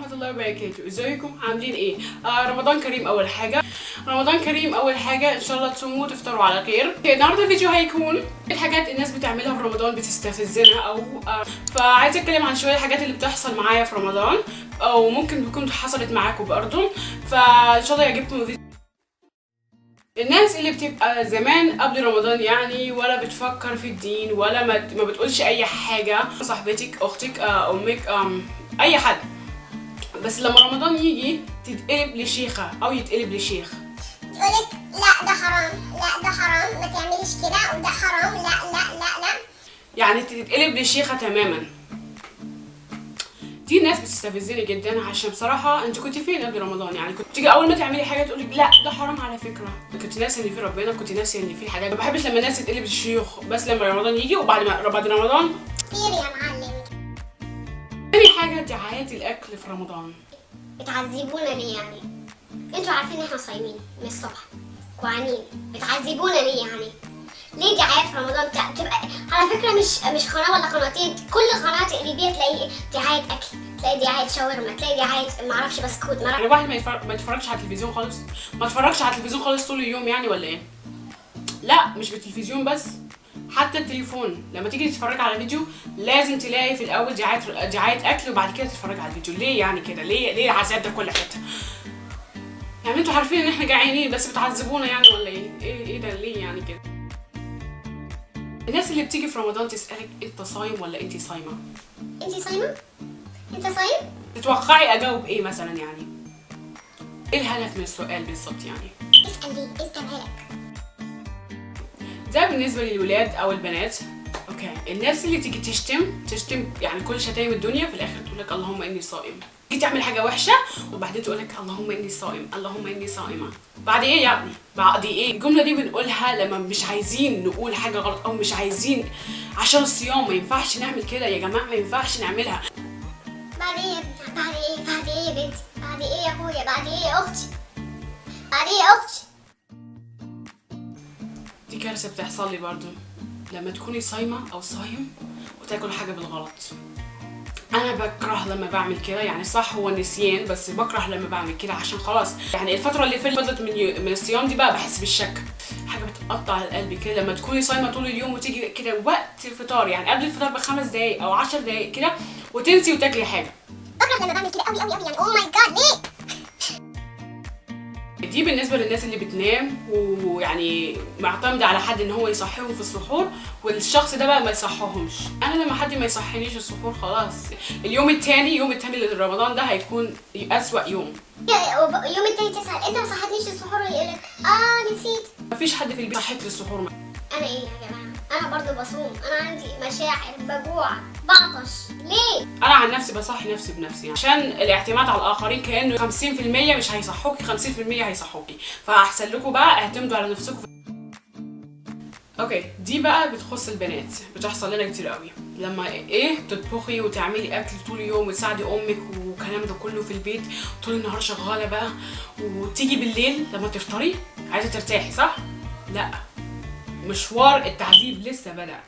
ورحمة الله وبركاته. ازيكم عاملين ايه؟ رمضان كريم. اول حاجة رمضان كريم. اول حاجة ان شاء الله تصوموا وتفطروا على خير. النهارده الفيديو هيكون الحاجات الناس بتعملها في رمضان بتستفزنا او فعايزه اتكلم عن شويه الحاجات اللي بتحصل معايا في رمضان او ممكن تكون حصلت معاكم برضه، فان شاء الله يعجبكم الفيديو. الناس اللي بتبقى زمان قبل رمضان يعني ولا بتفكر في الدين ولا ما بتقولش اي حاجه، صاحبتك اختك امك اي حد، بس لما رمضان يجي تتقلب لشيخه او يتقلب لشيخ تقولك لا ده حرام، لا ده حرام، ما تعمليش كده، وده حرام، لا لا لا لا، يعني تتقلب لشيخه تماما. دي ناس بتستفزني جدا عشان بصراحه انت كنت فين قبل رمضان؟ يعني كنت تيجي اول ما تعملي حاجه تقولي لا ده حرام على فكره، كنت ناسيه ان في ربنا، كنت ناسيه ان في حاجات. ما بحبش لما الناس تتقلب للشيوخ بس لما رمضان يجي وبعد رمضان كتير يا معلم. تاني حاجه دعايات الاكل في رمضان. بتعذبونا ليه يعني؟ انتوا عارفين ان احنا صايمين من الصبح جوعانين، بتعذبونا ليه يعني؟ ليه دعايات في رمضان تبقى على فكره مش قناه ولا قناتين، كل قناه تقلبيها تلاقي دعايه اكل، تلاقي دعايه شاورما، تلاقي دعايه معرفش بسكوت. يعني واحد ما يتفرجش على التلفزيون خالص؟ ما اتفرجش على التلفزيون خالص طول اليوم يعني ولا ايه؟ لا مش بالتلفزيون بس، حتى التليفون لما تيجي تتفرج على فيديو لازم تلاقي في الاول دعايه اكل وبعد كده تتفرج على الفيديو. ليه يعني كده؟ ليه العذاب ده كل حته؟ يعني انتوا عارفين ان احنا جعانين بس بتعذبونا يعني ولا ايه؟ ايه ده ليه يعني كده؟ الناس اللي بتيجي في رمضان تسالك انت صايم ولا انت صايمه؟ انت صايمه؟ انت صايم؟ تتوقعي اجاوب ايه مثلا يعني؟ ايه الهدف من السؤال بالظبط يعني؟ اسال ليه؟ انت مالك؟ ده بالنسبه للولاد او البنات. اوكي، الناس اللي تيجي تشتم يعني كل شتايم الدنيا في الاخر تقول لك اللهم اني صائم. تيجي تعمل حاجه وحشه وبعدين تقول لك اللهم اني صائم، اللهم اني صائمه. بعد ايه يعني؟ بعد ايه؟ الجمله دي بنقولها لما مش عايزين نقول حاجه غلط او مش عايزين عشان الصيام. ما ينفعش نعمل كده يا جماعه، ما ينفعش نعملها. بعد ايه يا ابني؟ بعد ايه؟ بعد ايه يا بنتي؟ بعد ايه يا اخويا؟ بعد ايه يا اختي؟ بعد ايه يا اختي؟ دي كارثه بتحصل لي برضو لما تكوني صايمه او صايم وتاكل حاجه بالغلط. انا بكره لما بعمل كده، يعني صح هو نسيان بس بكره لما بعمل كده عشان خلاص يعني الفتره اللي فضلت من الصيام دي بقى بحس بالشك، حاجه بتقطع القلب كده لما تكوني صايمه طول اليوم وتيجي كده وقت الفطار يعني قبل الفطار ب5 دقايق او 10 دقايق كده وتنسي وتاكلي حاجه. بكره لما بعمل كده قوي قوي قوي يعني. اوه ماي جاد ليه؟ دي بالنسبه للناس اللي بتنام ويعني معتمده على حد ان هو يصحيهم في السحور والشخص ده بقى ما يصحهمش. انا لما حد ما يصحينيش السحور خلاص يوم التاني لرمضان ده هيكون اسوأ يوم. يوم التاني تسأل انت ما صحتنيش السحور يقولك نسيت. مفيش حد في البيت صحيت للسحور. انا ايه يا جماعه؟ انا برضو بصوم، انا عندي مشاعر، بجوع، بعطش، ليه؟ انا عن نفسي بصحي نفسي بنفسي عشان الاعتماد على الاخرين كانه 50% مش هيصحوكي 50% هيصحوكي، فاحسن لكم بقى اعتمدوا على نفسكم. اوكي، دي بقى بتخص البنات، بتحصل لنا كتير قوي لما تطبخي وتعملي اكل طول اليوم وتساعدي امك والكلام ده كله في البيت طول النهار شغاله بقى، وتيجي بالليل لما تفطري عايزه ترتاحي صح؟ لا، مشوار التعذيب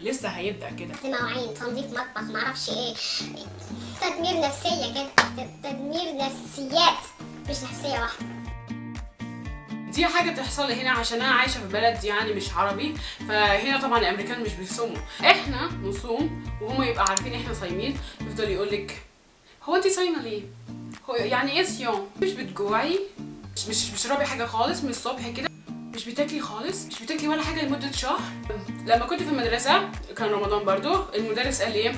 لسه هيبدأ كده. مواعين، تنظيف مطبخ، معرفش ايه، تدمير نفسية كده، تدمير نفسيات مش نفسية واحدة. دي حاجة بتحصل لي هنا عشان انا عايشة في بلد يعني مش عربي، فهنا طبعا الامريكان مش بيصوموا، احنا نصوم وهم يبقى عارفين احنا صايمين، يفضل يقولك هو انت صايمة ليه؟ هو يعني ايه صيام؟ مش بتجوعي؟ مش بتشربي حاجة خالص من الصبح كده؟ مش بتاكلي خالص؟ مش بتاكلي ولا حاجه لمده شهر؟ لما كنت في المدرسه كان رمضان برضو، المدرس قال لي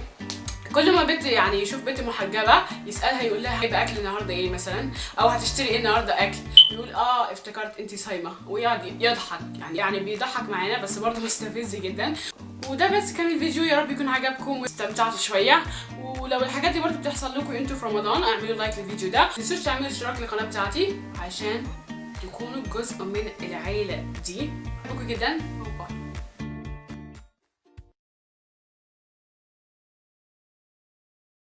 كل ما بنت يعني يشوف بنت محجبه يسالها يقول لها هيبقى اكل النهارده ايه مثلا او هتشتري ايه النهارده اكل، يقول افتكرت انت صايمه ويقعد يضحك يعني بيضحك معانا بس برضه مستفز جدا. وده بس كان الفيديو، يا رب يكون عجبكم واستمتعتوا شويه. ولو الحاجات دي برضه بتحصل لكم انتوا في رمضان اعملوا لايك للفيديو ده، متنسوش تعملوا اشتراك للقناه بتاعتي عشان تكونوا جزء من العيلة دي. بحبكم جدا، باي.